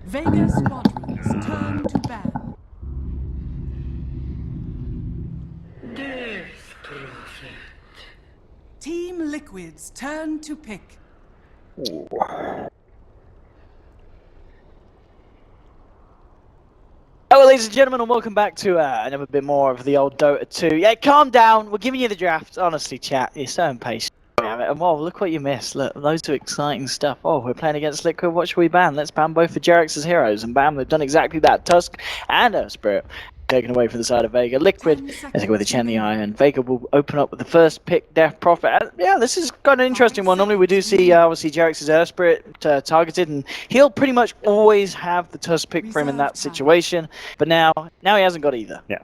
Vega Squadron's turn to ban. Death Prophet. Team Liquid's turn to pick. Ooh. Hello ladies and gentlemen, and welcome back to another bit more of the old Dota 2. Yeah, calm down, we're giving you the draft. Honestly, chat, you're so impatient. And whoa, look what you missed. Look, loads of exciting stuff. Oh, we're playing against Liquid, what should we ban? Let's ban both the Jerax as heroes. And bam, they've done exactly that. Tusk and Earth Spirit taken away from the side of Vega. Liquid, let's go with the Chen the Eye, and Vega will open up with the first pick, Death Prophet. And, yeah, this is kind of an interesting one. Normally we do see, obviously, Jerax's Earth Spirit targeted, and he'll pretty much always have the Tusk pick for him in that situation. But now he hasn't got either. Yeah.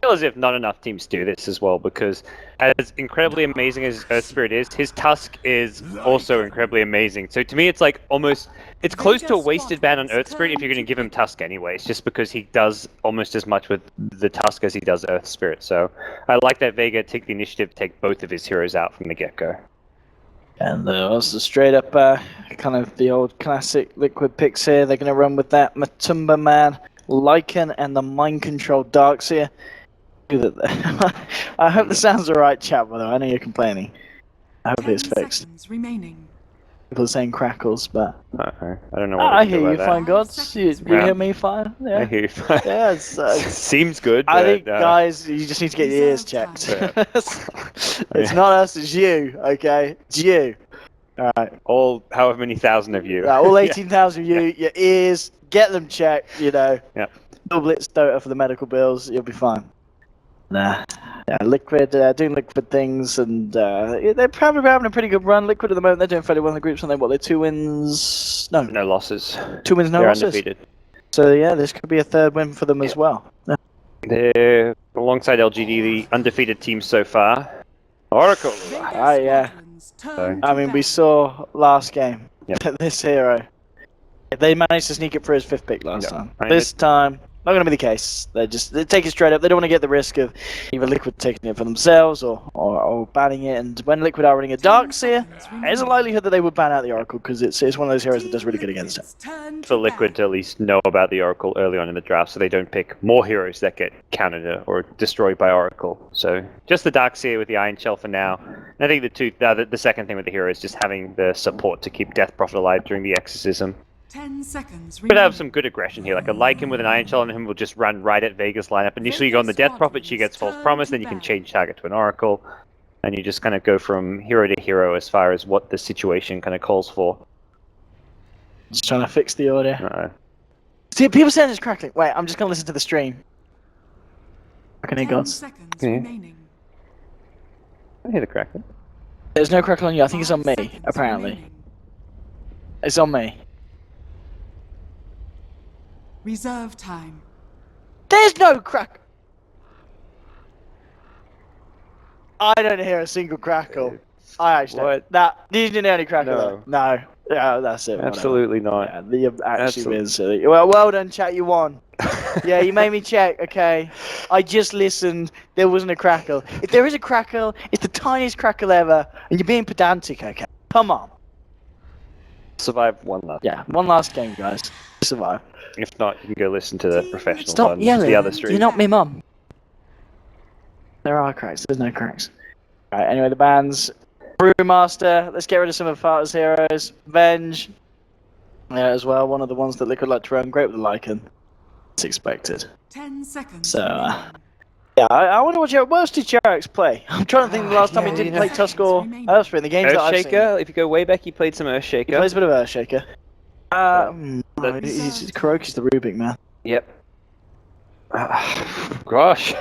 I feel as if not enough teams do this as well, because as incredibly amazing as Earth Spirit is, his Tusk is also incredibly amazing. So to me, it's like almost, it's close to a wasted ban on Earth Spirit if you're going to give him Tusk anyways, just because he does almost as much with the Tusk as he does Earth Spirit. So I like that Vega take the initiative to take both of his heroes out from the get-go. And also straight up kind of the old classic Liquid picks here. They're going to run with that Matumba Man, Lycan, and the Mind Control Darkseer. I hope the sounds are right, chat, by the way. I know you're complaining. I hope it's fixed. Remaining. People are saying crackles, but... I don't know what I to do hear you about fine, gods. You hear me fine? Yeah. I hear you fine. Yeah, it's, seems good, I but, think, guys, you just need to get your ears checked. Yeah. It's not us, it's you, okay? It's you. Alright. all however many thousand of you. All 18,000 of you, your ears, get them checked, you know. Yeah. No blitz Dota for the medical bills, you'll be fine. Nah. Yeah, Liquid, doing Liquid things, and they're probably having a pretty good run. Liquid at the moment, they're doing fairly well in the groups, and they're 2 wins? No. No losses. 2 wins, no They're losses. undefeated. So yeah, this could be a third win for them as well. Yeah. They're, alongside LGD, the undefeated team so far. Oracle. Yeah. I mean, we saw last game, this hero. They managed to sneak it for his 5th pick last time. This time, not going to be the case. They take it straight up. They don't want to get the risk of either Liquid taking it for themselves or banning it. And when Liquid are running a Darkseer, there's a likelihood that they would ban out the Oracle, because it's one of those heroes that does really good against it. For Liquid to at least know about the Oracle early on in the draft, so they don't pick more heroes that get countered or destroyed by Oracle. So just the Darkseer with the Iron Shell for now. And I think the second thing with the hero is just having the support to keep Death Prophet alive during the Exorcism. 10 seconds. Could have some good aggression here, like a Lycan with an Iron Shell on him will just run right at Vega's lineup. Initially you go on the Death Prophet, she gets False Promise, then you can change target to an Oracle, and you just kind of go from hero to hero as far as what the situation kind of calls for. Just trying to fix the audio. See, people saying it's crackling. Wait, I'm just going to listen to the stream. Okay, gods. Remaining. I hear the crackling. There's no crackle on you. I think it's on me, apparently. It's on me. Reserve time. There's no crack. I don't hear a single crackle. I actually don't. Did you know any crackle? No. Yeah, that's it. Absolutely not. Yeah, the actually is silly. Well done, chat. You won. Yeah, you made me check. Okay, I just listened. There wasn't a crackle. If there is a crackle, it's the tiniest crackle ever, and you're being pedantic. Okay, come on. Survive one last. Yeah, one last game, guys. Survive. If not, you can go listen to the professionals Stop on yelling. the other stream. You're not me mum. There are cracks. There's no cracks. Alright, anyway, the bans. Brewmaster. Let's get rid of some of Farter's heroes. Venge. Yeah, as well. One of the ones that Liquid like to run. Great with the Lycan. It's expected. 10 seconds. So, yeah, I wonder what else did Jerax play? I'm trying to think the last time he didn't play Tusk or Earthspring in the games that I've seen. Earthshaker, if you go way back, he played some Earthshaker. He plays a bit of Earthshaker. Kuroki's the Rubik, man. Yep. Gosh.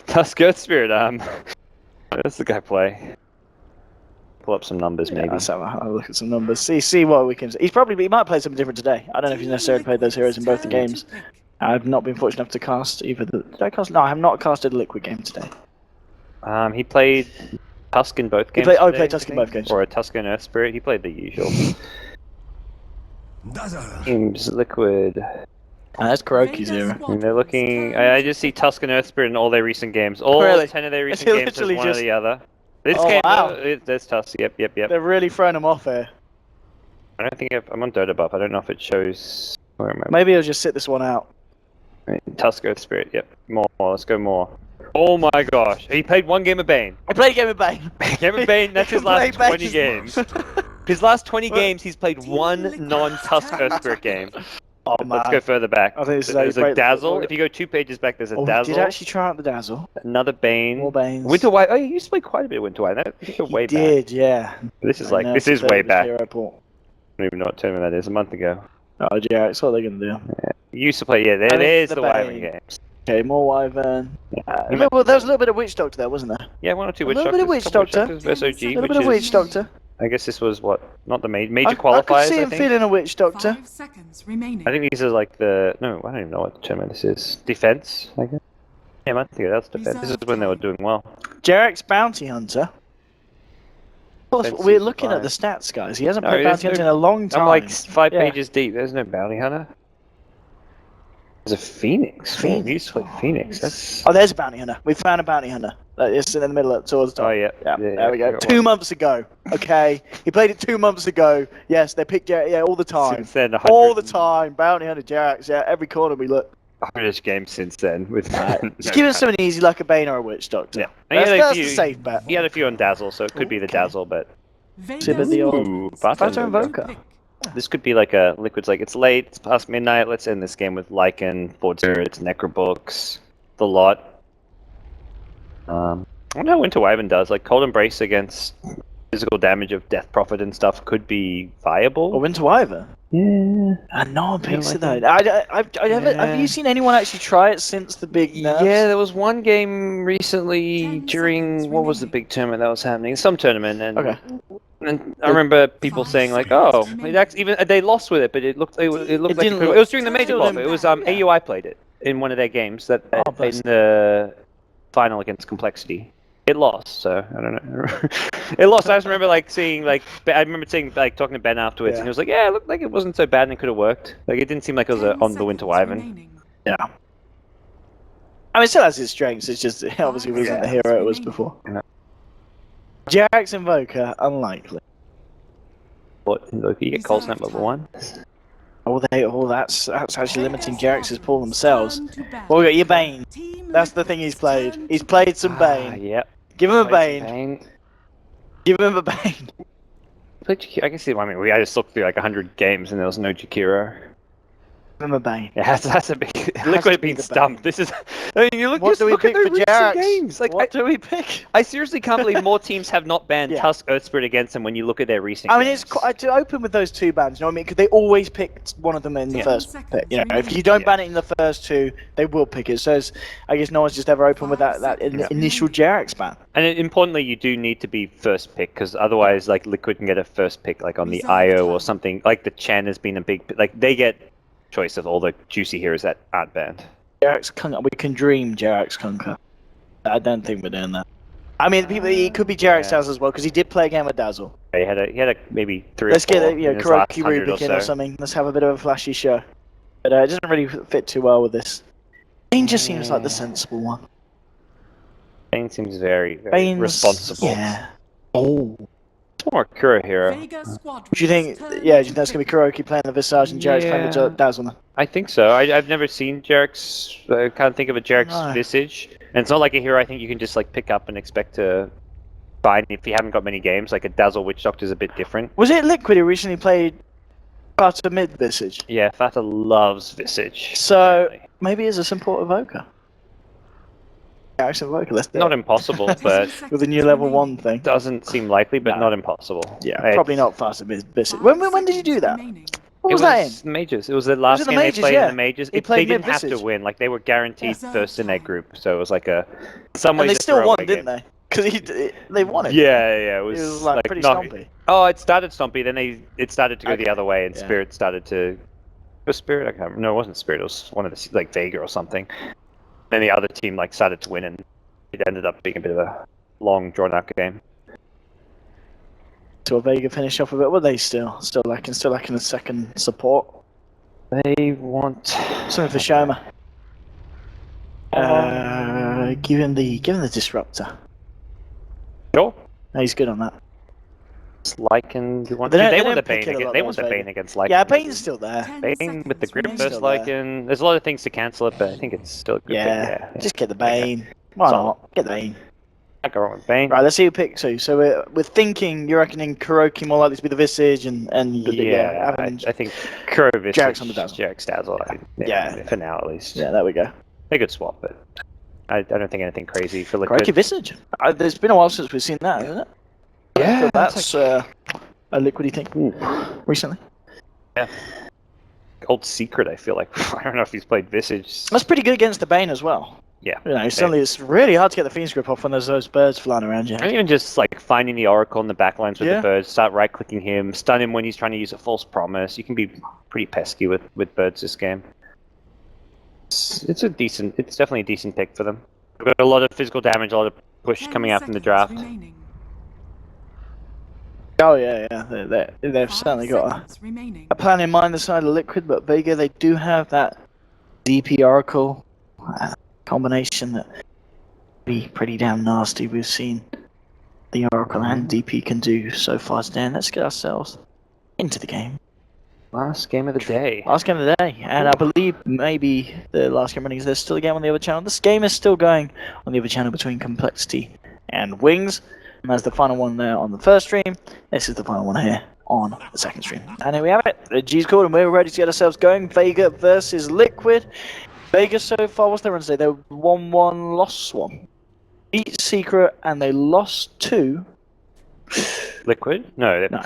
Tusk Earth Spirit, what does the guy play? Pull up some numbers, maybe. Let's have a look at some numbers. See what we can... He might play something different today. I don't know if he's necessarily played those heroes in both the games. I've not been fortunate enough to cast either the... Did I cast? No, I have not casted a Liquid game today. He played Tusk in both games. He played Tusk in both games. Or a Tusk and Earth Spirit. He played the usual. Teams Liquid. That's Kuroki's hero. And they're looking... I just see Tusk and Earth Spirit in all their recent games. All 10 of their recent games is one or the other. This game, there's Tusk. Yep. They're really throwing him off here. I don't think I'm on Dota Buff. I don't know if it shows Where am I? Maybe he'll just sit this one out. Right, Tusk Earth Spirit, yep. More, let's go more. Oh my gosh, he played one game of Bane. I played a game of Bane. Game of Bane, that's his last 20 games. His last 20 games, he's played one non-Tusk Earth Spirit game. Oh man. Let's go further back. I think this is There's how you a break the Dazzle. football. If you go 2 pages back, there's a Oh, Dazzle. did actually try out the Dazzle. Another Bane. More Banes. Winterwire. Oh, you used to play quite a bit of Winterwire. I think you're way He did, yeah. back. This is like, this is way back. I don't even know what tournament that is. A month ago. Oh, yeah, that's what they're going to do. You used to play, yeah, there's the Wyvern games. Okay, more Wyvern. Yeah. Well, there was a little bit of Witch Doctor there, wasn't there? Yeah, 1 or 2 A Witch little Doctors. bit of Witch couple Doctor. Versus OG, A little which bit of is, Witch Doctor. I guess this was what? Not the major I qualifiers, could see I him think. feeling a Witch Doctor. 5 seconds remaining. I think these are like the... No, I don't even know what tournament this is. Defense, I guess? Yeah, I think that's defense. This is when they were doing well. Jarek's Bounty Hunter. Of course, Defense we're is looking at fine. the stats, guys. He hasn't No, played there's Bounty Hunter no- in a long time. I'm like 5 Yeah. pages deep. There's no bounty hunter. There's a Phoenix. Phoenix. We used to play Phoenix. That's... Oh, there's a Bounty Hunter. We found a Bounty Hunter. It's in the middle of towards the top. Oh, yeah. Yeah, Yeah, there we yeah, I go. got 2 one. months ago. Okay. He played it 2 months ago. Yes, they picked Jarek. Yeah, all the time. Since then, All the time. Bounty Hunter Jarek's. Yeah, every corner we look. 100 games since then. With Just give us something easy like a Bane or a Witch Doctor. Yeah. That's the safe bet. He had a few on Dazzle, so it could be the Okay. Dazzle, but Sibba the old Ooh, Vato Vato Invoker. this could be like a Liquid's like, it's late, it's past midnight, let's end this game with Lycan, Forge Spirits, Necrobooks, the lot. I wonder how Winter Wyvern does, like Cold Embrace against physical damage of Death Prophet and stuff could be viable. Or Winter Wyvern. Yeah. No one picks like it though. Have you seen anyone actually try it since the big nerfs? Yeah, there was one game recently 10 during, seconds what was the remaining. big tournament that was happening? Some tournament, and Okay. and I remember people 5 saying like, seconds "Oh, remaining. it actually, even they lost with it, but it looked like didn't it look- was during the it major still pop. didn't- It was yeah. AUI played it in one of their games that Oh, in bless. the final against Complexity. It lost, so I don't know. It lost. I just remember like seeing like I remember seeing like talking to Ben afterwards, Yeah. and he was like, "Yeah, it looked like it wasn't so bad and it could have worked. Like it didn't seem like it was 10 on the Winter seconds Wyvern." remaining. Yeah. I mean, it still has its strengths. It's just it obviously wasn't the hero it was before. Yeah. Jarek's Invoker, unlikely. What? Look, you get cold snap level 1. That's actually limiting Jarek's pull themselves. Turn to battle. Well, we got your Bane. Team That's the thing he's played. Turn He's to played some Bane. Yep. Give him a Played Bane. some Give him a Bane. Played Jakiro. I can see. I mean, I just looked through like 100 games and there was no Jakiro. Give him a Bane. Yeah, that's a big. has Liquid to have be been the stumped. This is. I mean, you look. What Just do we look pick at for the recent Jarek's? games. Like, What do we pick? I seriously can't believe more teams have not banned Yeah. Tusk Earth Spirit against them when you look at their recent. I mean, games. it's quite to open with those 2 bans. You know what I mean? Because they always pick one of them in the Yeah. first 10 pick. You know, seconds if you don't remaining. ban it in the first 2, they will pick it. So I guess no one's just ever opened with that Yeah. initial Jarek's ban. And importantly, you do need to be first pick because otherwise, like Liquid can get a first pick, like on the Reserve IO or time. something. Like the Chen has been a big. Like they get choice of all the juicy heroes that aren't banned. Jarek's Conquer. We can dream Jarek's Conquer. I don't think we're doing that. I mean, it could be Jarek's Yeah. Dazzle as well because he did play a game with Dazzle. He had a maybe 3 Let's or 4 get in his last Kuroki 100 Rubik in or something. Let's have a bit of a flashy show. But it doesn't really fit too well with this. Bane just seems like the sensible one. Bane seems very, very Bane's responsible. Yeah. Oh. It's more a Kura hero. Vega Squadron. Do you think? Yeah, do you think that's gonna be Kuroki playing the Visage and Jarek's playing Yeah. the Dazzle? Then? I think so. I've never seen Jarek's. I can't think of a Jarek's No. Visage, and it's not like a hero I think you can just like pick up and expect to find if you haven't got many games. Like a Dazzle Witch Doctor is a bit different. Was it Liquid who recently played Fata Mid Visage? Yeah, Fata loves Visage. So apparently. maybe it's a simple evoker. Jarek's Invoker. Let's do Not it. impossible, 10 but seconds With a new level remaining. 1 thing. doesn't seem likely, but No. not impossible. Yeah, It's- probably not Fata Mid Visage. 5 When did you do seconds that? remaining. What It was that in? the majors. It was the last in the game majors, they played yeah. in the majors. He They played didn't have mid-Visage. to win. Like they were guaranteed Reserve first in their time. group, so it was like a some And ways they a still won, throwaway didn't game. they? Because they won it. Yeah, it It was, was like pretty not- stompy. Oh, it started stompy, then it started to go Okay, the other way, and yeah. Spirit started to. It was Spirit? I can't remember. No, it wasn't Spirit. It was one of the like Vega or something. Then the other team like started to win, and it ended up being a bit of a long, drawn-out game. To a Vega finish off of it. Were they still lacking a second support? They want Something for Shoma. Give him the disruptor. Sure. No, he's good on that. Lycan, you want? They don't- They they want the don't pick Bane it a lot, against. They want those the Vega. Bane against Lycan. Yeah, Bane's still there. 10 Bane seconds with the Group remaining. versus Still there. Lycan. There's a lot of things to cancel it, but I think it's still a good pick. Yeah, Yeah, just get the Bane. Why Solid. not? Get the Bane. I go wrong with Bane. Right, let's see who picks who. So we're thinking, you're reckoning Kuroki more likely to be the Visage and Yeah, having I think Kurovis, Jarek's on the Dazzle. Jarek's Dazzle. Yeah. For now at least. Yeah, there we go. They could swap, but I don't think anything crazy for Kuroki Liquid. Visage. There's been a while since we've seen that, isn't it? Yeah, So that's a liquidy thing Ooh. recently. Yeah. Old secret, I feel like. I don't know if he's played Visage. That's pretty good against the Bane as well. Yeah. You know, suddenly it's really hard to get the Fiend's grip off when there's those birds flying around you. And even just like finding the Oracle in the backlines with Yeah. the birds, start right-clicking him, stun him when he's trying to use a false promise. You can be pretty pesky with birds this game. It's definitely a decent pick for them. We've got a lot of physical damage, a lot of push 10 coming out from the seconds draft. remaining. Oh yeah. They've 5 certainly got seconds remaining. a plan in mind the side of Liquid, but Vega, they do have that DP Oracle combination that pretty damn nasty. We've seen the Oracle and DP can do so far today, and let's get ourselves into the game. Last game of the day. Last game of the day, and I believe maybe the last game running is there's still a game on the other channel. This game is still going on the other channel between Complexity and Wings, and that's the final one there on the first stream. This is the final one here on the second stream. And here we have it. The G's called, and we're ready to get ourselves going. Vega versus Liquid. Vega so far, what's their run today? They 1-1, lost 1. Beat Secret, and they lost 2. Liquid? No. No.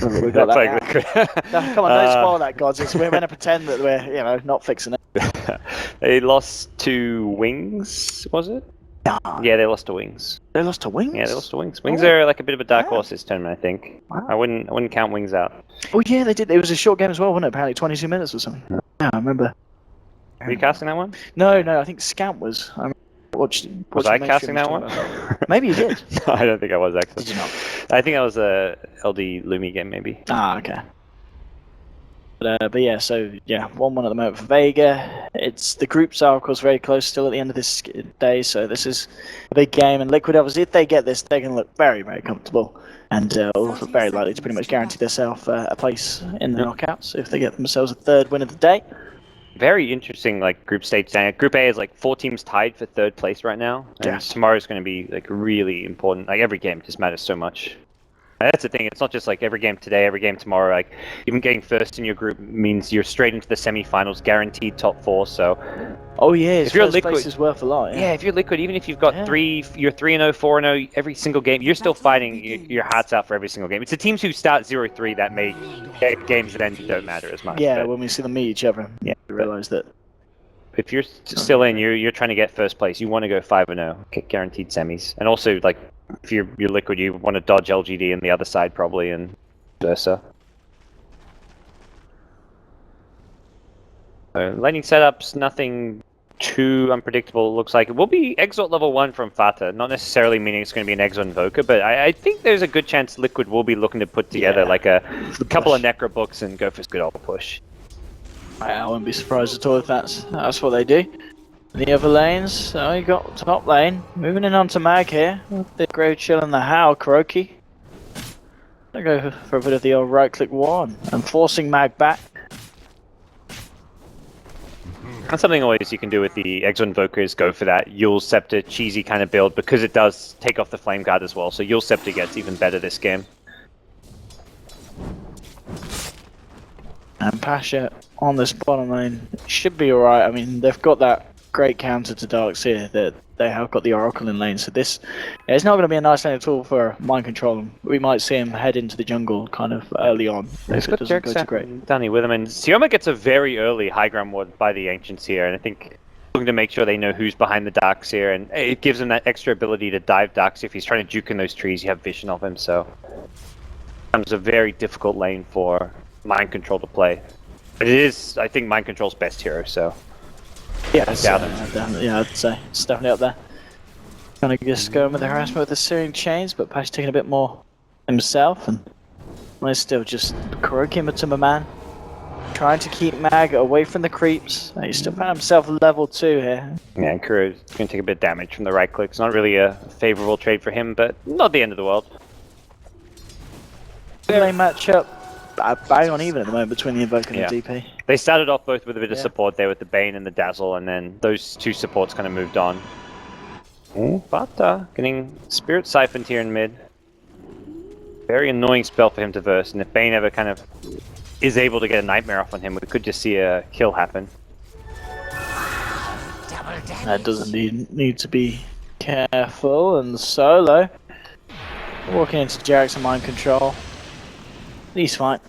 We got that playing now. Liquid. No, come on, don't spoil that, gods. We're going to pretend that we're, not fixing it. They lost to Wings, was it? Nah, Yeah, they lost to Wings. they lost to Wings? Yeah, they lost to Wings. Wings Oh. are like a bit of a dark Wow. horse this tournament, I think. Wow. I wouldn't count Wings out. Oh yeah, they did. It was a short game as well, wasn't it? Apparently 22 minutes or something. Yeah, I remember. Were you casting that one? No, I think Scamp was. I Was watched I the casting mainstream that talk one? about that. Maybe you did. No, I don't think I was actually. Did you not? I think that was a LD Lumi game, maybe. Ah, okay. But yeah, so yeah, 1-1 at the moment for Vega. It's the groups are of course very close still at the end of this day, so this is a big game. And Liquid, obviously, if they get this, they're going to look very, very comfortable, and also very likely to pretty much guarantee themselves a place in the knockouts if they get themselves a third win of the day. Very interesting, like group stage. Group A is like 4 teams tied for 3rd place right now. And Yes. tomorrow's going to be like really important. Like every game just matters so much. And that's the thing. It's not just like every game today, every game tomorrow. Like even getting first in your group means you're straight into the semifinals, guaranteed top 4. So Oh yeah, If you're first Liquid- place is worth a lot. yeah, if you're Liquid, even if you've got Yeah. you're 3-0, 4-0 every single game, you're still That's all fighting begins. your hearts out for every single game. It's the teams who start 0-3 that make games that end don't matter as much. Yeah, But when we see them meet each other, Yeah, we realise that. if you're still in, you're trying to get first place. You want to go 5-0, get guaranteed semis, and also like if you're Liquid, you want to dodge LGD on the other side probably, and versa. So, laning setups, nothing too unpredictable. It looks like it will be Exalt level 1 from Fata. Not necessarily meaning it's going to be an Exalt Invoker, but I think there's a good chance Liquid will be looking to put together Yeah. like a couple of push. Necro books and go for a good old push. I wouldn't be surprised at all if that's what they do. The other lanes, so you got top lane. Moving in onto Mag here. The Grey Chill and the Howl, Kuroki. Gonna go for a bit of the old right click one and forcing Mag back. That's something always you can do with the Exo Invokers, go for that Yule Scepter cheesy kind of build because it does take off the Flame Guard as well, so Yule Scepter gets even better this game. And Pasha on this bottom lane should be alright. I mean, they've got that great counter to Darks here that they have got the Oracle in lane, so this it's not going to be a nice lane at all for Mind Control. We might see him head into the jungle kind of early on if it doesn't go too great. Danny with him, and Sioma gets a very early high ground ward by the Ancients here, and I think looking to make sure they know who's behind the Darks here, and it gives him that extra ability to dive Darks. If he's trying to juke in those trees, you have vision of him, so it becomes a very difficult lane for Mind Control to play. But it is, I think, Mind Control's best hero, so Yeah, definitely. I'd say it's definitely up there. Kind of just going with the harassment with the Searing Chains, but Pash taking a bit more himself, and there's still just Kuroki to my man. Trying to keep Mag away from the creeps. He's still found himself level 2 here. yeah, and Kuro's going to take a bit of damage from the right click. It's not really a favorable trade for him, but not the end of the world. Lane matchup. Bang on even at the moment between the Invoker and the DP. They started off both with a bit of support there with the Bane and the Dazzle, and then those two supports kind of moved on. But getting Spirit Siphoned here in mid. Very annoying spell for him to verse, and if Bane ever kind of is able to get a Nightmare off on him, we could just see a kill happen. That doesn't need to be careful, and Solo walking into Jarek's and mind control. He's fine.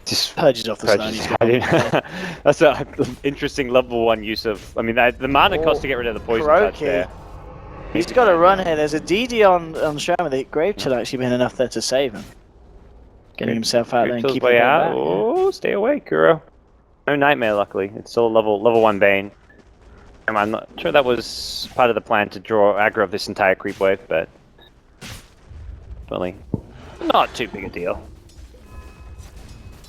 Just purges off the stone. That's an interesting level 1 use of. I mean, the mana cost to get rid of the poison touch there. He's got to run here. There's a DD on Shaman. The Grave Chill actually been enough there to save him. Getting himself out there and keeping him back. Oh, stay away, Kuro. No Nightmare, luckily. It's still level 1 Bane. I'm not sure that was part of the plan to draw aggro of this entire creep wave, but really not too big a deal.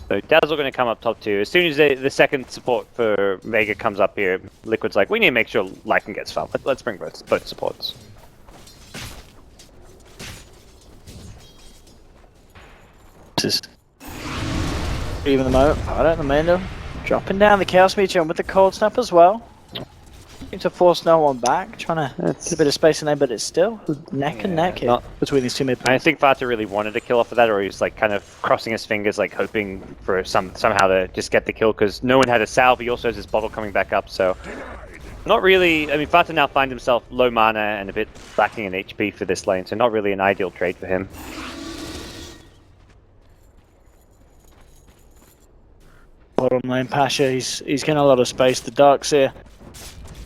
So Dazzle going to come up top 2. As soon as the second support for Vega comes up here, Liquid's like, we need to make sure Lycan gets felt. Let's bring both supports. Just even the moment, I don't know, dropping down the Chaos Meteor with the Cold Snap as well. Need to force no one back, trying to get a bit of space in there, but it's still neck and neck here between these two mid. I think Vata really wanted to kill off of that, or he's like kind of crossing his fingers, like hoping for somehow to just get the kill, because no one had a salve. He also has his bottle coming back up, so not really. I mean, Vata now finds himself low mana and a bit lacking in HP for this lane, so not really an ideal trade for him. Bottom lane Pasha, he's getting a lot of space. The Dark's here.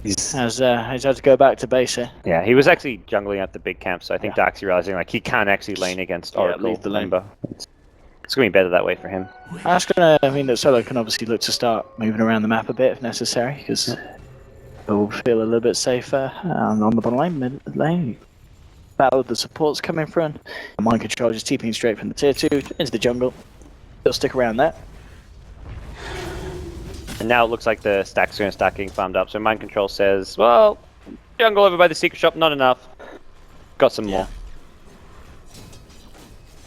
He's had to go back to base here. Yeah, he was actually jungling at the big camp, so I think Dark's realizing like he can't actually lane against Oracle. Leave the lane. It's going to be better that way for him. That's going to mean that Solo can obviously look to start moving around the map a bit if necessary, because it will feel a little bit safer on the bottom lane, mid lane. Battle with the supports coming through, and mind control just TPing straight from the tier 2 into the jungle. He'll stick around there. And now it looks like the stacks are going to start getting farmed up. So Mind Control says, well, jungle over by the secret shop, not enough. Got some more.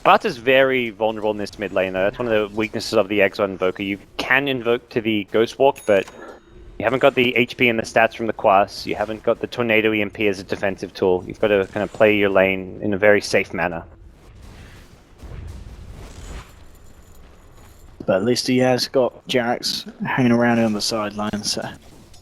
Vata's very vulnerable in this mid lane though. That's one of the weaknesses of the Exo Invoker. You can invoke to the Ghost Walk, but you haven't got the HP and the stats from the Quas. You haven't got the Tornado EMP as a defensive tool. You've got to kind of play your lane in a very safe manner. But at least he has got Jarek's hanging around on the sidelines, so...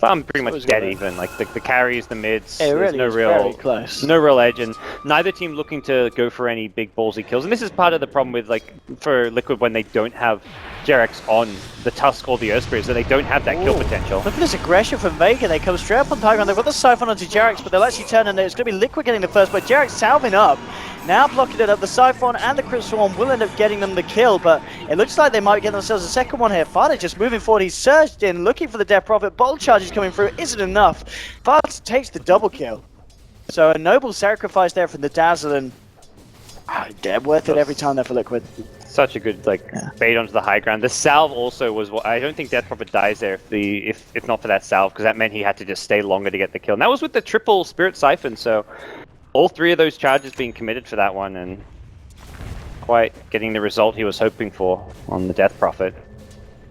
I'm pretty much dead even. Like the carries, the mids, there's really no real edge, and neither team looking to go for any big ballsy kills. And this is part of the problem with like for Liquid when they don't have Jarek's on the Tusk or the Earth Spirits, that they don't have that kill potential. Look at this aggression from Vega. They come straight up on Tiger, and they've got the Siphon onto Jarek's, but they'll actually turn, and it's going to be Liquid getting the first, but Jarek's salving up. Now blocking it up, the Siphon and the Crystal Swarm will end up getting them the kill, but it looks like they might get themselves a second one here. Fada just moving forward, he's surged in, looking for the Death Prophet. Bottle charges coming through, isn't enough. Fada takes the double kill. So a noble sacrifice there from the Dazzle, and worth it every time there for Liquid. Such a good bait onto the high ground. The salve also was I don't think Death Prophet dies there if not for that salve, because that meant he had to just stay longer to get the kill. And that was with the triple Spirit Siphon, so all 3 of those charges being committed for that one, and quite getting the result he was hoping for on the Death Prophet.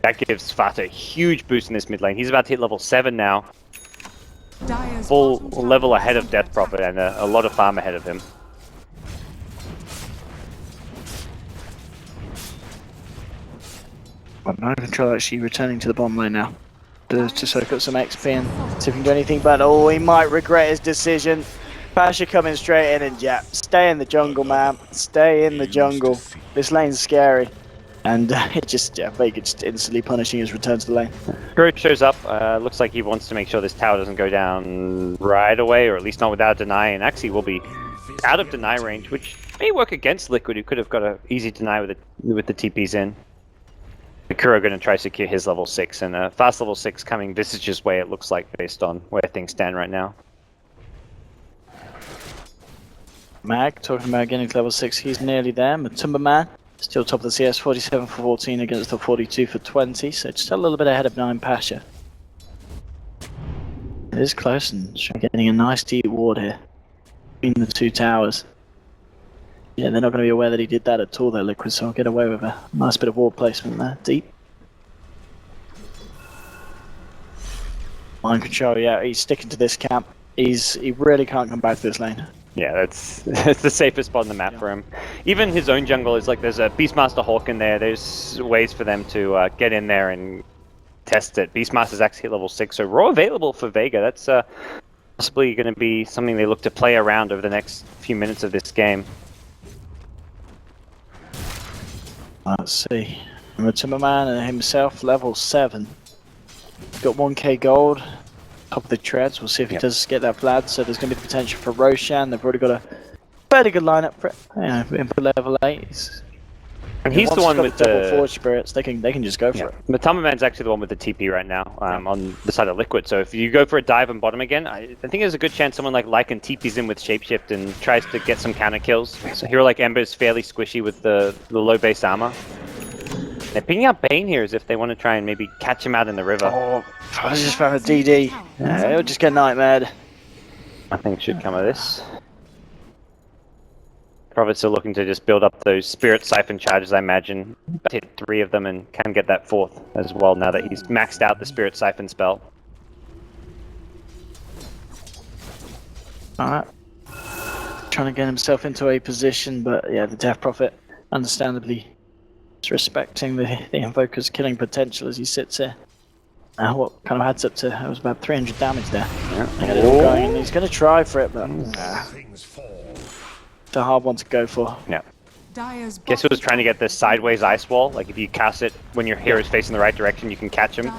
That gives Fata a huge boost in this mid lane. He's about to hit level 7 now. Full level ahead of Death Prophet and a lot of farm ahead of him. Mind Control actually returning to the bottom lane now. To soak up some XP and see if he can do anything, but he might regret his decision. Pasha coming straight in, and stay in the jungle, man. Stay in the jungle. This lane's scary. And it just, Vega just instantly punishing his return to the lane. Groot shows up. Looks like he wants to make sure this tower doesn't go down right away, or at least not without deny, and actually will be out of deny range, which may work against Liquid, who could have got an easy deny with the TPs in. Kuro going to try to secure his level 6, and a fast level 6 coming Visage's way, it looks like, based on where things stand right now. Mag talking about getting to level 6, he's nearly there. Matumba Man still top of the CS, 47 for 14 against the 42 for 20, so just a little bit ahead of 9 Pasha. It is close, and getting a nice deep ward here between the 2 towers. Yeah, they're not going to be aware that he did that at all, though, Liquid, so I'll get away with a nice bit of ward placement there. Deep. Mind control, yeah, he's sticking to this camp. He really can't come back to this lane. Yeah, that's the safest spot on the map for him. Even his own jungle is like, there's a Beastmaster Hawk in there. There's ways for them to get in there and test it. Beastmaster's actually hit level 6, so raw available for Vega. That's possibly going to be something they look to play around over the next few minutes of this game. Let's see. Timmerman himself, level 7. Got 1k gold. Top of the treads. We'll see if he does get that Vlad. So there's going to be the potential for Roshan. They've already got a fairly good lineup for in for level 8. And he's the one with double the forge spirits. They can just go for it. Matamaman's actually the one with the TP right now on the side of Liquid. So if you go for a dive on bottom again, I think there's a good chance someone like Lycan TPs in with Shapeshift and tries to get some counter kills. So hero like Ember is fairly squishy with the low base armor. They're picking out Bane here as if they want to try and maybe catch him out in the river. Oh, I just found a DD. Yeah, he'll just get nightmared. I think it should come of this. Prophets are looking to just build up those Spirit Siphon charges, I imagine. Hit 3 of them and can get that 4th as well now that he's maxed out the Spirit Siphon spell. Alright. Trying to get himself into a position, but yeah, the Death Prophet, understandably, is respecting the Invoker's killing potential as he sits here. What kind of adds up to, it was about 300 damage there. Yeah. He's going to try for it, but it's a hard one to go for. Yeah. Guess who was trying to get this sideways ice wall? Like if you cast it when your hero is facing the right direction, you can catch him.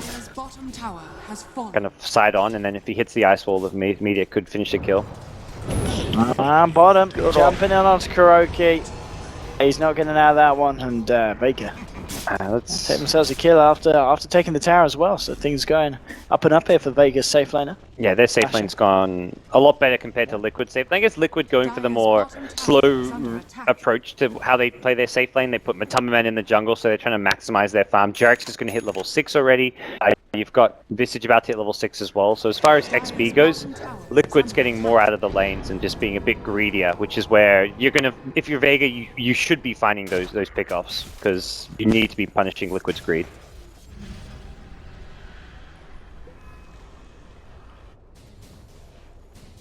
Kind of side on, and then if he hits the ice wall with media, it could finish the kill. Bottom, jumping in onto Kuroki. He's not getting out of that one, and Vega let's take themselves a kill after taking the tower as well. So things going up and up here for Vega's safe laner. Yeah, their safe lane's gone a lot better compared to Liquid safe. I guess Liquid going for the more slow approach to how they play their safe lane. They put Matamaman in the jungle, so they're trying to maximize their farm. Jarek's is going to hit level 6 already. You've got Visage about to hit level 6 as well. So as far as XP goes, Liquid's getting more out of the lanes and just being a bit greedier, which is where you're going to, if you're Vega, you should be finding those pickoffs because you need to be punishing Liquid's greed.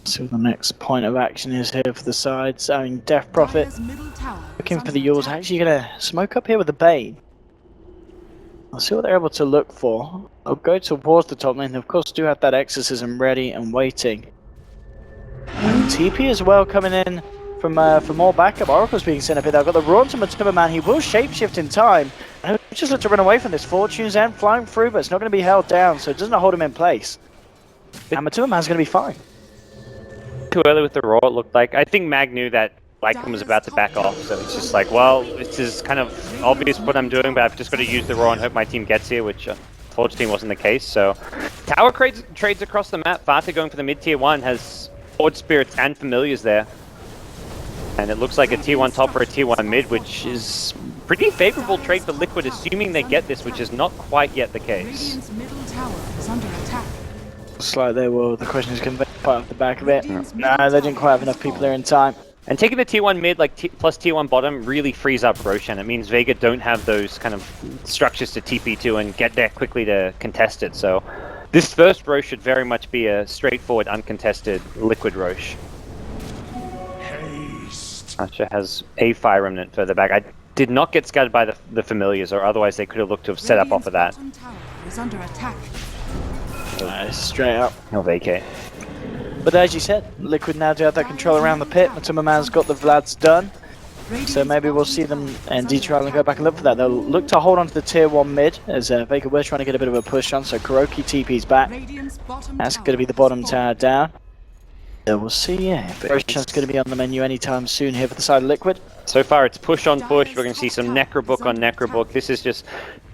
See what the next point of action is here for the sides. I mean, Death Prophet looking for the Yours. Actually going to smoke up here with the Bane. I'll see what they're able to look for. I'll go towards the top lane. They of course do have that Exorcism ready and waiting. And TP as well coming in from more backup. Oracle's being sent up here. They've got the Rawn to Matamaman. He will shapeshift in time. And he'll just look to run away from this. Fortune's End flying through, but it's not going to be held down, so it doesn't hold him in place. And Matamaman's going to be fine. Too early with the Raw, it looked like. I think Mag knew that Lycan was about to back off, so it's just like, well, this is kind of obvious what I'm doing, but I've just got to use the Raw and hope my team gets here, which unfortunately wasn't the case. So tower trades across the map. Vata going for the mid-tier 1 has Horde Spirits and Familiars there. And it looks like a tier 1 top or a tier 1 mid, which is pretty favorable trade for Liquid, assuming they get this, which is not quite yet the case. Looks like they will. The question is, can they fight off the back of it? No, they didn't quite have enough people there in time. And taking the tier 1 mid, like plus tier 1 bottom, really frees up Roshan. It means Vega don't have those kind of structures to TP to and get there quickly to contest it. So this first Rosh should very much be a straightforward, uncontested Liquid Rosh. Archer has a Fire Remnant further back. I did not get scattered by the Familiars, or otherwise they could have looked to have set up off of that. Straight up. No vacate. But as you said, Liquid now do have that control around the pit. Matamaman's got the Vlads done. So maybe we'll see them and try and go back and look for that. They'll look to hold on to the tier 1 mid as Vega we're trying to get a bit of a push on. So Kuroki TP's back. That's going to be the bottom tower down. So we'll see if Roshan's going to be on the menu anytime soon here for the side of Liquid. So far it's push on push. We're going to see some Necrobook on Necrobook. This is just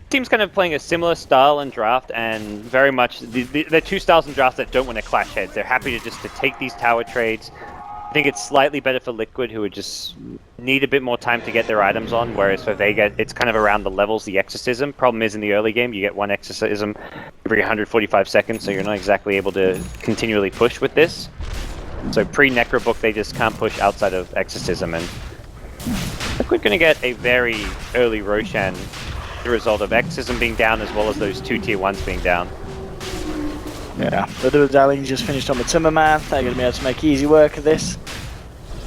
teams kind of playing a similar style in draft, and very much they're two styles in draft that don't want to clash heads. They're happy to take these tower trades. I think it's slightly better for Liquid, who would just need a bit more time to get their items on, whereas for Vega, it's kind of around the levels, the Exorcism. Problem is, in the early game, you get one Exorcism every 145 seconds, so you're not exactly able to continually push with this. So pre-Necrobook, they just can't push outside of Exorcism, and Liquid going to get a very early Roshan, the result of Exorcism being down as well as those 2 tier 1s being down. Yeah, the medallion just finished on the Timberman. They're going to be able to make easy work of this.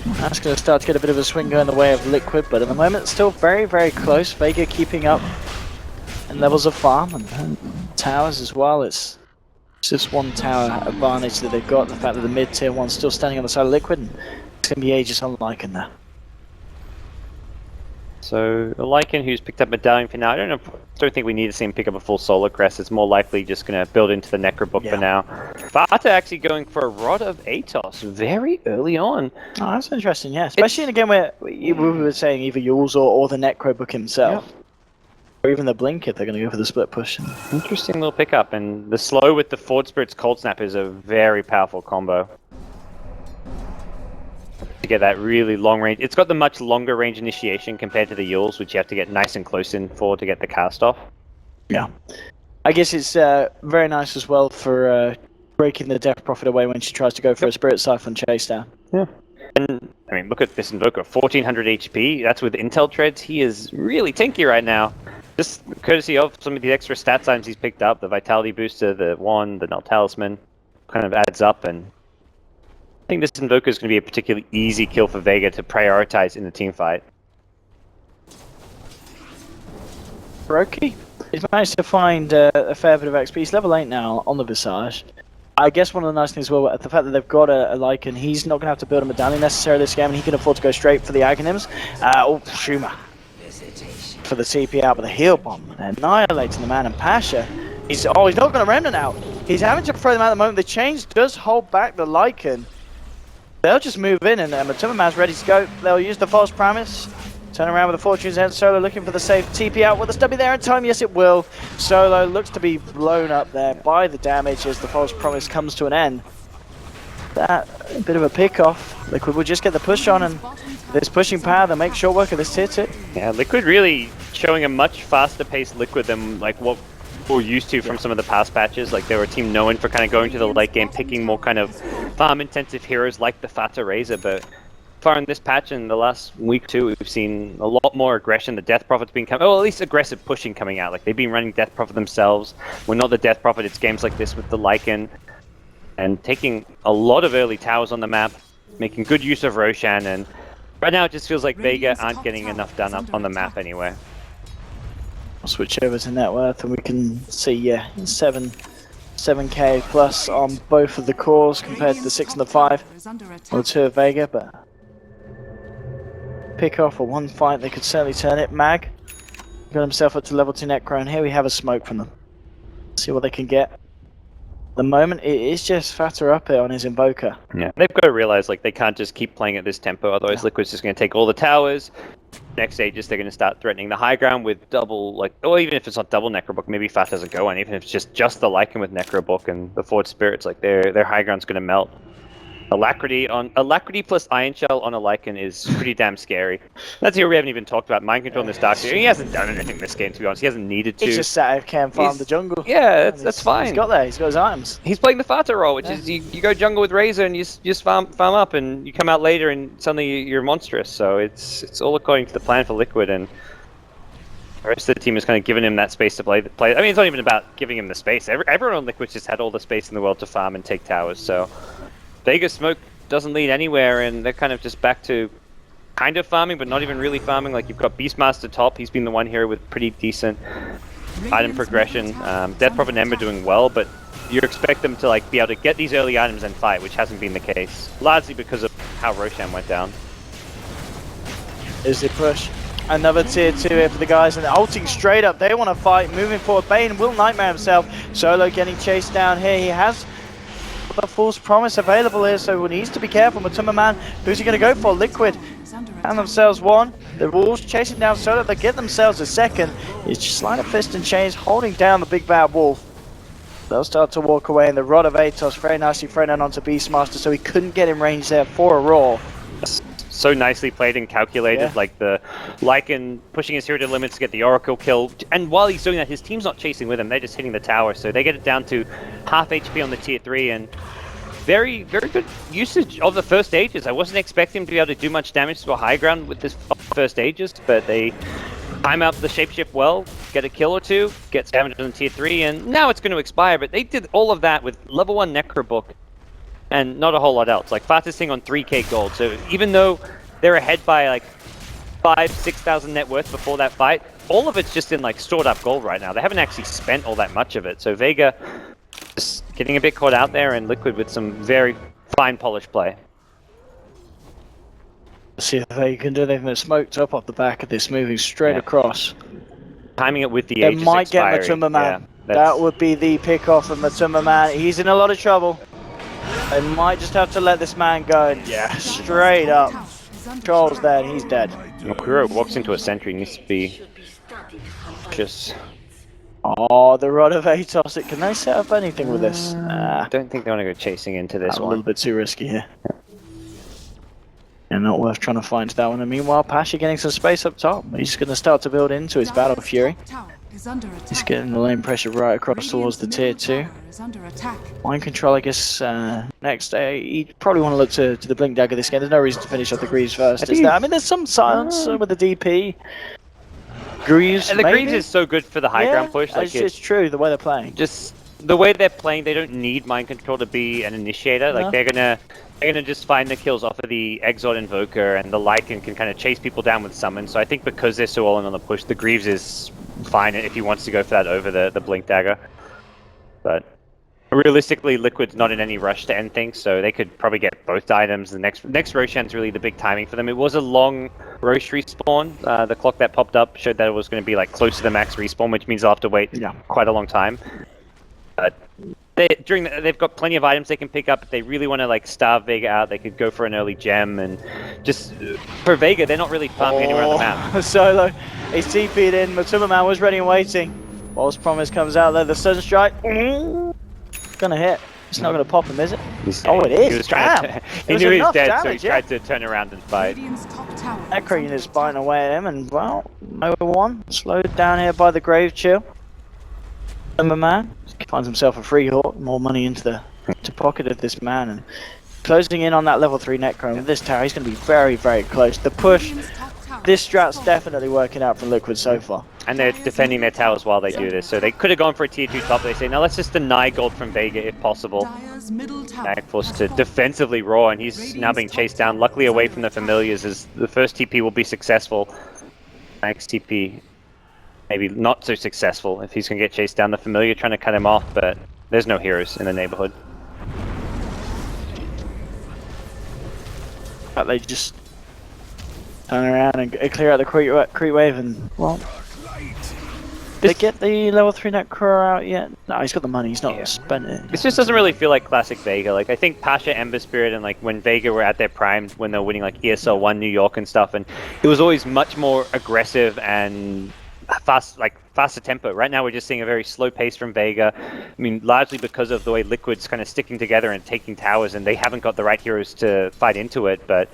That's going to start to get a bit of a swing going the way of Liquid, but at the moment it's still very, very close. Vega keeping up in levels of farm and towers as well. It's just one tower advantage that they've got. The fact that the mid tier 1's still standing on the side of Liquid, and it's going to be ages on Lycan there. So Lycan, who's picked up Medallion for now, I don't think we need to see him pick up a full Solar Crest. It's more likely just going to build into the Necro Book for now. Vata actually going for a Rod of Atos very early on. Oh, that's interesting, yeah. Especially in a game where we were saying either Yules or the Necro Book himself. Yep. Or even the Blink if they're going to go for the split push. Interesting little pickup, and the slow with the Forward Spirit's Cold Snap is a very powerful combo. To get that really long range. It's got the much longer range initiation compared to the Yules, which you have to get nice and close in for to get the cast off. Yeah. I guess it's very nice as well for breaking the Death Prophet away when she tries to go for a Spirit Siphon chase down. Yeah. And, I mean, look at this Invoker, 1400 HP. That's with Intel Treads. He is really tanky right now. Just courtesy of some of the extra stat items he's picked up, the Vitality Booster, the Wand, the Null Talisman, kind of adds up, and I think this Invoker is going to be a particularly easy kill for Vega to prioritize in the team fight. Roki, he's managed to find a fair bit of XP. He's level 8 now on the Visage. I guess one of the nice things as well, the fact that they've got a Lycan, he's not going to have to build a medallion necessarily this game, and he can afford to go straight for the Aghanims. Shuma for the TP out with a heal bomb, annihilating the man, and Pasha. He's not going to Remnant out. He's having to throw them out at the moment. The change does hold back the Lycan. They'll just move in, and Timberman's ready to go. They'll use the False Promise. Turn around with the Fortune's End. Solo looking for the safe TP out. Will the stun be there in time? Yes, it will. Solo looks to be blown up there by the damage as the False Promise comes to an end. That a bit of a pick off. Liquid will just get the push on, and this pushing power that makes short work of this tier 2. Yeah, Liquid really showing a much faster paced Liquid than like what we're used to from some of the past patches. Like they were a team known for kind of going to the late game, picking more kind of farm intensive heroes like the Fata Razor, but far in this patch in the last week or two, we've seen a lot more aggression. The Death Prophet's been coming, at least aggressive pushing coming out. Like they've been running Death Prophet themselves. We're not the Death Prophet, it's games like this with the Lycan, and taking a lot of early towers on the map, making good use of Roshan, and right now it just feels like Vega aren't getting enough done up on the map anyway. I'll switch over to net worth and we can see 7k plus on both of the cores compared to the 6 and the 5 or 2 of Vega, but pick off a one fight they could certainly turn it. Mag got himself up to level 2 Necro, and here we have a smoke from them. See what they can get. At the moment it is just Fatter up here on his Invoker. Yeah, they've got to realize like they can't just keep playing at this tempo, otherwise Liquid's just going to take all the towers. Next stages they're going to start threatening the high ground with double, like, or even if it's not double Necrobook, maybe Fat doesn't go on, even if it's just the Lycan with Necrobook and the Forward Spirits, like their high ground's going to melt. Alacrity plus Iron Shell on a Lycan is pretty damn scary. That's here we haven't even talked about Mind Control in this Dark Series. He hasn't done anything this game, to be honest. He hasn't needed to. He's just sat here and farm the jungle. Yeah, that's fine. He's got his items. He's playing the Fata role, which is you go jungle with Razor and you just farm up, and you come out later and suddenly you're monstrous. So it's all according to the plan for Liquid, and the rest of the team is kind of giving him that space to play. I mean, it's not even about giving him the space. Everyone on Liquid just had all the space in the world to farm and take towers, so Vega smoke doesn't lead anywhere, and they're kind of just back to kind of farming, but not even really farming. Like you've got Beastmaster top, he's been the one here with pretty decent item progression. Death Prophet and Ember doing well, but you expect them to like be able to get these early items and fight, which hasn't been the case, largely because of how Roshan went down. Is the push? Another tier 2 here for the guys, and they're ulting straight up. They want to fight, moving forward. Bane will Nightmare himself. Solo getting chased down here. He has the False Promise available here, so he needs to be careful. Matumba, who's he going to go for? Liquid and themselves one. The Wolves chasing down Solo. They get themselves a second. It's just Sleight of Fist and Chains holding down the big bad wolf. They'll start to walk away, and the Rod of Atos very nicely thrown in onto Beastmaster, so he couldn't get in range there for a roar. So nicely played and calculated, like the Lycan pushing his hero to limits to get the Oracle kill, and while he's doing that, his team's not chasing with him, they're just hitting the tower, so they get it down to half HP on the tier 3, and very, very good usage of the first Aegis. I wasn't expecting him to be able to do much damage to a high ground with this first Aegis, but they time out the shapeshift well, get a kill or two, get damage on tier 3, and now it's going to expire, but they did all of that with level 1 Necrobook and not a whole lot else. Like, fastest thing on 3k gold, so even though they're ahead by like 5,000-6,000 net worth before that fight, all of it's just in like stored up gold right now. They haven't actually spent all that much of it, so Vega just getting a bit caught out there, and Liquid with some very fine polished play. See if they can do anything. They're smoked up off the back of this, moving straight across. Timing it with the They Aegis might get expiring. Matuma Man. Yeah, That would be the pick off of Matuma Man. He's in a lot of trouble. They might just have to let this man go. And yeah, straight up. Charles there, and he's dead. Kuro walks into a sentry, needs to be just... Oh, the Rod of Atos. Can they set up anything with this? I don't think they want to go chasing into this A one. little bit too risky here. And not worth trying to find that one. And meanwhile, Pasha getting some space up top. He's going to start to build into his Battle Fury. He's getting the lane pressure right across towards the tier 2. Mind control, I guess, next. He'd probably want to look to the Blink Dagger this game. There's no reason to finish off the Greaves first, is there? I mean, there's some silence with the DP. Greaves, and the maybe? Greaves is so good for the high ground push. Like it's true, the way they're playing. Just the way they're playing, they don't need mind control to be an initiator. Like they're gonna just find the kills off of the Exort Invoker, and the Lycan can kind of chase people down with summon. So I think because they're so all in on the push, the Greaves is fine if he wants to go for that over the Blink Dagger. But realistically, Liquid's not in any rush to end things, so they could probably get both items. The next Roshan's really the big timing for them. It was a long Rosh respawn. The clock that popped up showed that it was going to be like close to the max respawn, which means they'll have to wait quite a long time. But they've got plenty of items they can pick up. If they really want to like starve Vega out, they could go for an early gem. And just for Vega, they're not really farming anywhere on the map. Solo, he's TP'd in. Matuma Man was ready and waiting. False Promise comes out there. The Sun Strike. Gonna hit. It's not gonna pop him, is it? Oh, it is. He was trying to, he knew he was dead, so he tried to turn around and fight. Echo unit's biting away at him, and well, over one. Slowed down here by the Grave Chill. Number Man finds himself a free hort, more money into the pocket of this man, and closing in on that level 3 Necron with this tower. He's gonna be very, very close. The push. This strat's definitely working out for Liquid so far. And they're defending their towers while they do this, so they could have gone for a tier 2 top. They say, no, let's just deny gold from Vega if possible. Mag forced to defensively roar, and he's now being chased down, luckily away from the familiars, as the first TP will be successful. Next TP, maybe not so successful if he's going to get chased down. The familiar trying to cut him off, but there's no heroes in the neighborhood. But they just turn around and clear out the creep wave, and well, did they get the level 3 Necro out yet? No, he's got the money. He's not spent it. This just doesn't really feel like classic Vega. Like I think Pasha, Ember Spirit, and like when Vega were at their prime, when they were winning like ESL 1 New York and stuff, and it was always much more aggressive and faster tempo. Right now we're just seeing a very slow pace from Vega. I mean, largely because of the way Liquid's kind of sticking together and taking towers, and they haven't got the right heroes to fight into it, but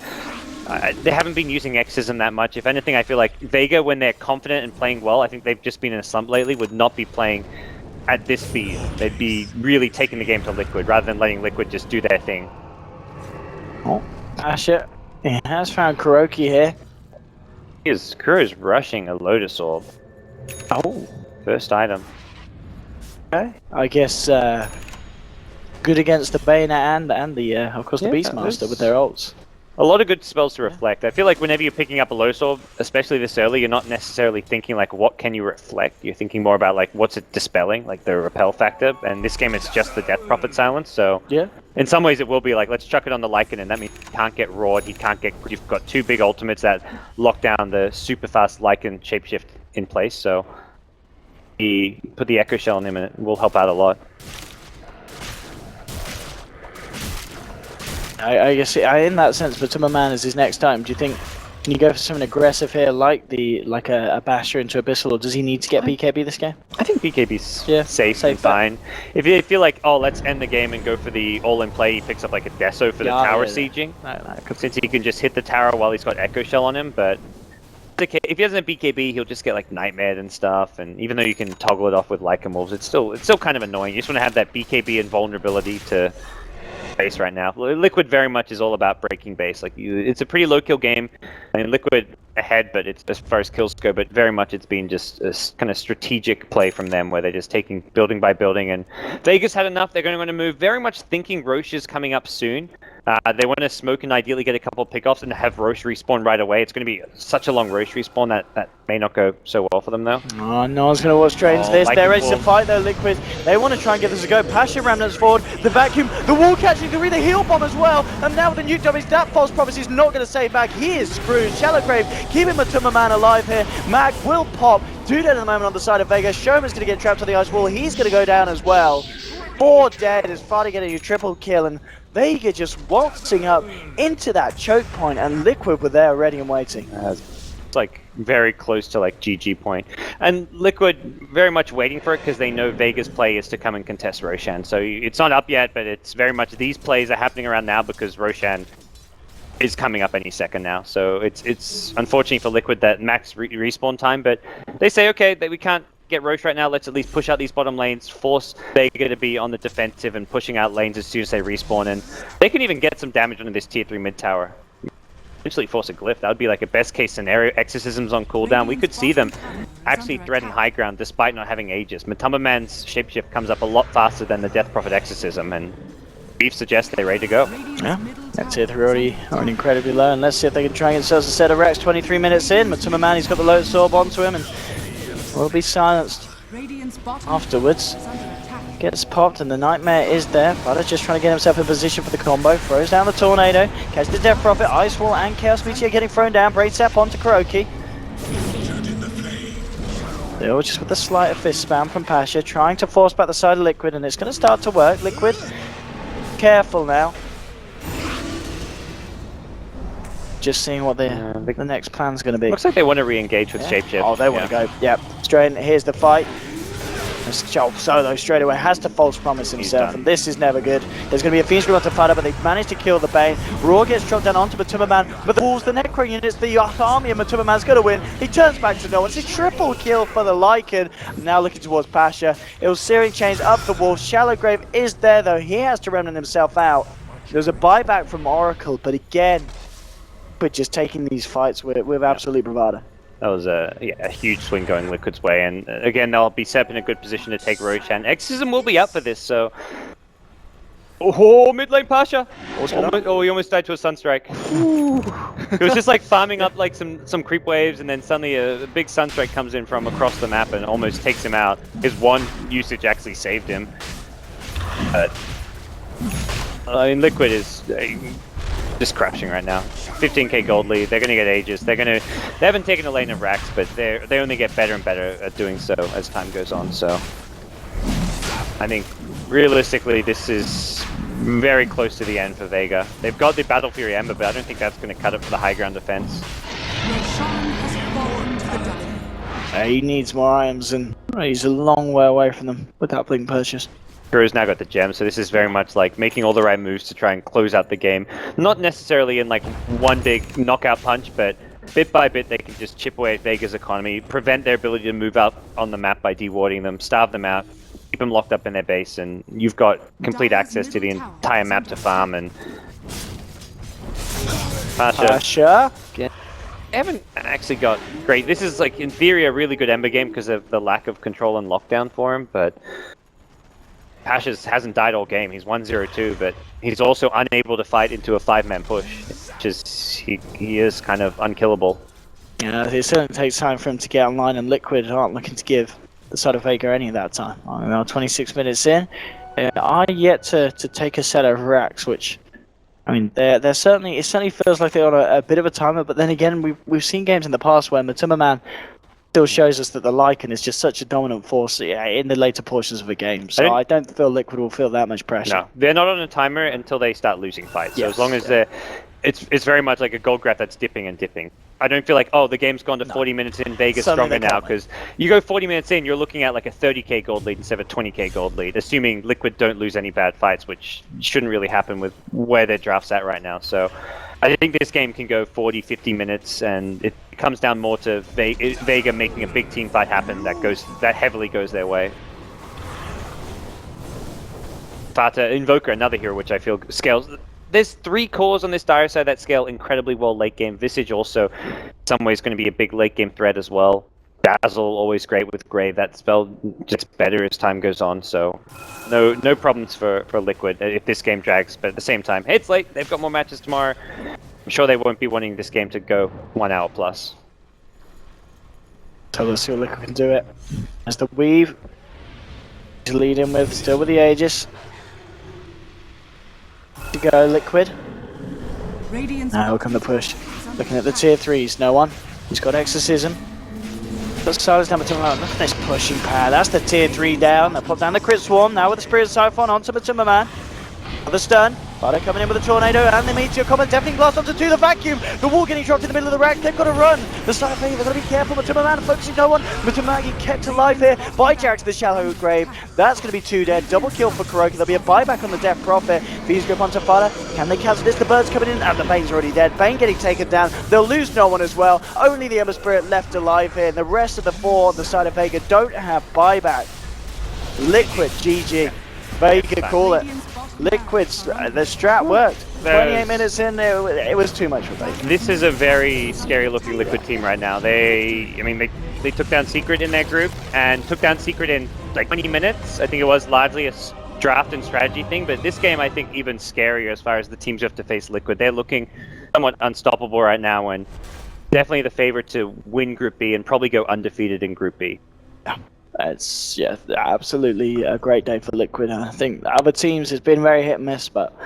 they haven't been using Exorcism that much. If anything, I feel like Vega, when they're confident and playing well, I think they've just been in a slump lately, would not be playing at this speed. They'd be really taking the game to Liquid, rather than letting Liquid just do their thing. Oh, Asher, he has found Kuroki here. Kuro's rushing a Lotus Orb. Oh. First item. Okay. I guess good against the Bayonet and the of course the Beastmaster with their ults. A lot of good spells to reflect. I feel like whenever you're picking up a Lotus Orb, especially this early, you're not necessarily thinking like what can you reflect. You're thinking more about like what's it dispelling, like the repel factor. And this game it's just the Death Prophet Silence, so yeah. In some ways it will be like, let's chuck it on the Lycan, and that means he can't get roared, he can't get... You've got 2 big ultimates that lock down the super fast Lycan shapeshift in place, so he put the Echo Shell on him and it will help out a lot. I guess in that sense, Matuma Man is his next item. Do you think, can you go for something aggressive here, like a Basher into Abyssal, or does he need to get BKB this game? I think BKB's safe and fine. If you feel like, oh, let's end the game and go for the all-in play, he picks up like a Deso for the tower sieging. Since he can just hit the tower while he's got Echo Shell on him, but if he doesn't have BKB, he'll just get like Nightmared and stuff, and even though you can toggle it off with Lycan Wolves, it's still kind of annoying. You just want to have that BKB invulnerability to base right now. Liquid very much is all about breaking base. Like it's a pretty low kill game. I mean, Liquid ahead, but it's as far as kills go. But very much it's been just a kind of strategic play from them, where they're just taking building by building. And Vegas had enough. They're going to move. Very much thinking Roche is coming up soon. They want to smoke and ideally get a couple of pickoffs and have Roche respawn right away. It's going to be such a long Roche respawn that may not go so well for them though. Oh, no one's going to watch straight into this. They're ready to fight though, Liquid. They want to try and give this a go. Passion Remnants forward. The vacuum, the wall catching, the heal bomb as well. And now with the nuke dummies, that false promise is not going to save back. He is screwed. Shallow Grave keeping Matuma Man alive here. Mag will pop. Dude at the moment on the side of Vega. Sherman's going to get trapped on the ice wall. He's going to go down as well. 4 dead as Farty getting a triple kill, and Vega just waltzing up into that choke point, and Liquid were there ready and waiting. It's like very close to like GG point. And Liquid very much waiting for it because they know Vega's play is to come and contest Roshan. So it's not up yet, but it's very much these plays are happening around now because Roshan is coming up any second now. So it's unfortunate for Liquid that max respawn time, but they say, okay, that we can't get Roche right now, let's at least push out these bottom lanes, force Vega to be on the defensive and pushing out lanes as soon as they respawn, and they can even get some damage onto this tier 3 mid tower. Eventually force a glyph, that would be like a best case scenario. Exorcisms on cooldown, we could see them actually threaten high ground despite not having Aegis. Matuma Man's shapeshift comes up a lot faster than the Death Prophet Exorcism, and Beef suggests they're ready to go. Yeah, that's it, they're already incredibly low, and let's see if they can try and get themselves a set of racks. 23 minutes in, Matuma Man, he's got the Lotus Orb onto him, and will be silenced afterwards. Gets popped and the Nightmare is there. Butter just trying to get himself in position for the combo. Throws down the Tornado. Catches the Death Prophet. Ice Wall and Chaos Meteor getting thrown down. Braid Sap onto Kuroki. Still just with the sleight of fist spam from Pasha. Trying to force back the side of Liquid, and it's going to start to work. Liquid, careful now. Just seeing what the next plan's going to be. Looks like they want to re-engage with Shapeshift. Oh, they want to go. Yep. Straight in. Here's the fight. Solo straight away has to false promise himself, and this is never good. There's going to be a Fiend Scream to fight up, but they've managed to kill the Bane. Raw gets dropped down onto Matuma Man, but the walls, the Necro units, the army of Matuma Man's going to win. He turns back to no one. It's a triple kill for the Lycan. Now looking towards Pasha. It was Searing Chains up the wall. Shallow Grave is there though. He has to remnant himself out. There's a buyback from Oracle, but again, but just taking these fights with absolute bravado. That was a huge swing going Liquid's way, and again they'll be set in a good position to take Roshan. Exorcism will be up for this, so... Oh, mid lane Pasha! Oh, he almost died to a Sunstrike. It was just like farming up like some creep waves, and then suddenly a big Sunstrike comes in from across the map and almost takes him out. His one usage actually saved him. But... I mean, Liquid is... just crashing right now. 15k gold lead. They're gonna get Aegis. They haven't taken a lane of racks, but they only get better and better at doing so as time goes on. So I think realistically this is very close to the end for Vega. They've got the Battle Fury Ember, but I don't think that's going to cut it for the high ground defense. He needs more items, and he's a long way away from them with that Blink purchase. Kuro's now got the gem, so this is very much like making all the right moves to try and close out the game. Not necessarily in like one big knockout punch, but bit by bit they can just chip away at Vega's economy, prevent their ability to move out on the map by dewarding them, starve them out, keep them locked up in their base, and you've got complete access to the entire map to farm. And Pasha. They haven't actually got great. This is like in theory a really good Ember game because of the lack of control and lockdown for him, but Pasha hasn't died all game. He's 1-0-2, but he's also unable to fight into a 5-man push, which is he is kind of unkillable. Yeah, it certainly takes time for him to get online, and Liquid aren't looking to give the side of Vega any of that time. I don't know, 26 minutes in, I yet to take a set of racks, which, I mean, it certainly feels like they're on a bit of a timer, but then again, we've seen games in the past where Matuma Man still shows us that the Lycan is just such a dominant force in the later portions of the game. So I don't feel Liquid will feel that much pressure. No, they're not on a timer until they start losing fights. So as long as it's very much like a gold graph that's dipping and dipping. I don't feel like, oh, the game's gone to 40 minutes in, Vega's stronger now, because you go 40 minutes in, you're looking at like a 30k gold lead instead of a 20k gold lead, assuming Liquid don't lose any bad fights, which shouldn't really happen with where their draft's at right now. So I think this game can go 40, 50 minutes, and it comes down more to Vega making a big team fight happen that heavily goes their way. Fata, Invoker, another hero which I feel scales. There's 3 cores on this dire side that scale incredibly well late game. Visage also, in some ways, going to be a big late game threat as well. Dazzle, always great with Grave. That spell gets better as time goes on, so no problems for Liquid if this game drags. But at the same time, hey, it's late. They've got more matches tomorrow. I'm sure they won't be wanting this game to go 1 hour plus. So let's see what Liquid can do it. As the Weave to lead in with, still with the Aegis. To go Liquid. Radiant's Now come the push. Looking at the tier 3s, no one. He's got Exorcism. But Silas number 2 out. Look at this pushing power. That's the tier 3 down. They pop down the crit swarm. Now with the Spirit Siphon onto the Timberman. The stun. Fada coming in with a tornado and the meteor comet deafening blast onto the vacuum. The wall getting dropped in the middle of the rack. They've got to run. The side they've got to be careful. Timberman focusing no one. Maggie kept alive here by Jack to the shallow grave. That's going to be 2 dead. Double kill for Kuroki. There'll be a buyback on the Death Prophet. V's grip onto Fada. Can they cancel this? The bird's coming in and the Bane's already dead. Bane getting taken down. They'll lose no one as well. Only the Ember Spirit left alive here. And the rest of the 4 on the side of Vega don't have buyback. Liquid, GG. Vega call it. Liquid's, the strat worked. 28 minutes in, it was too much for Vega. This is a very scary looking Liquid team right now. They took down Secret in their group and took down Secret in like 20 minutes. I think it was largely a draft and strategy thing, but this game I think even scarier as far as the teams who have to face Liquid. They're looking somewhat unstoppable right now and definitely the favorite to win Group B and probably go undefeated in Group B. Yeah. It's absolutely a great day for Liquid. I think the other teams has been very hit and miss, but